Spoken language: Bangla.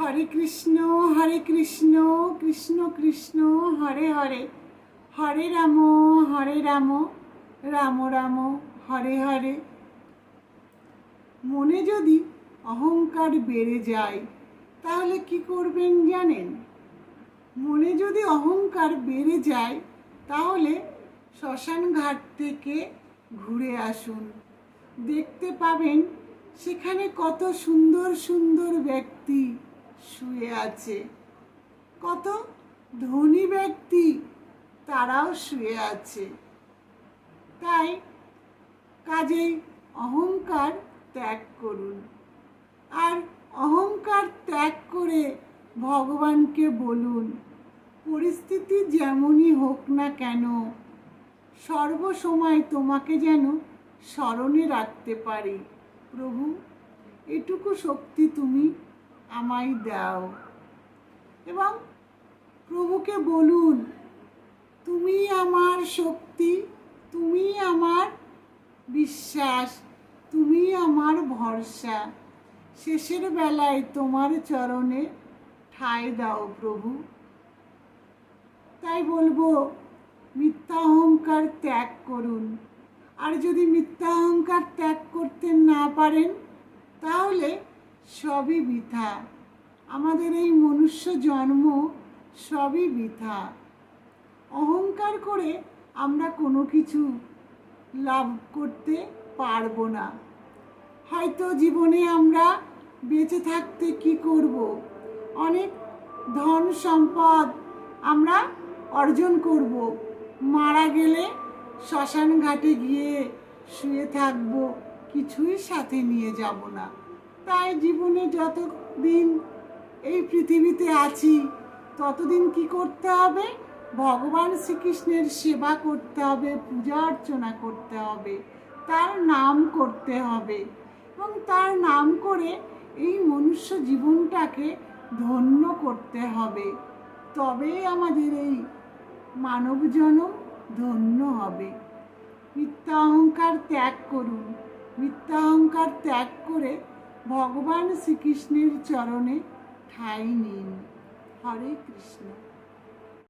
হরে কৃষ্ণ কৃষ্ণ কৃষ্ণ হরে হরে, হরে রাম রাম রাম হরে হরে। মনে যদি অহংকার বেড়ে যায় তাহলে কি করবেন জানেন? মনে যদি অহংকার বেড়ে যায় তাহলে শ্মশান ঘাট থেকে ঘুরে আসুন। দেখতে পাবেন সেখানে কত সুন্দর সুন্দর ব্যক্তি শুয়ে আছে, কত ধনী ব্যক্তি তারাও শুয়ে আছে। তাই কাজেই অহংকার ত্যাগ করুন, আর অহংকার ত্যাগ করে ভগবানকে বলুন, পরিস্থিতি যেমনই হোক না কেন সর্বসময় তোমাকে যেন স্মরণে রাখতে পারি। প্রভু, এটুকু শক্তি তুমি আমায় দাও। এবং প্রভুকে বলুন, তুমি আমার শক্তি, তুমি আমার বিশ্বাস, তুমি আমার ভরসা। শেষের বেলায় তোমার চরণে ঠাঁই দাও প্রভু। তাই বলবো, মিথ্যা অহংকার ত্যাগ করুন। আর যদি মিথ্যা অহংকার ত্যাগ করতে না পারেন তাহলে সবই বৃথা। আমাদের এই মনুষ্য জন্ম সবই বৃথা। অহংকার করে আমরা কোনো কিছু লাভ করতে পারবো না। হয়তো জীবনে আমরা বেঁচে থাকতে কি করব? অনেক ধন সম্পদ আমরা অর্জন করব, মারা গেলে শ্মশান ঘাটে গিয়ে শুয়ে থাকব, কিছুই সাথে নিয়ে যাব না। তাই জীবনে যতদিন এই পৃথিবীতে আছি ততদিন কি করতে হবে? ভগবান শ্রীকৃষ্ণের সেবা করতে হবে, পূজা অর্চনা করতে হবে, তার নাম করতে হবে এবং তার নাম করে এই মনুষ্য জীবনটাকে ধন্য করতে হবে। তবেই আমাদের এই মানব জনম ধন্য হবে। মিথ্যা অহংকার ত্যাগ করুন। মিথ্যা অহংকার ত্যাগ করে ভগবান শ্রীকৃষ্ণের চরণে ঠাঁই নিন। হরে কৃষ্ণ।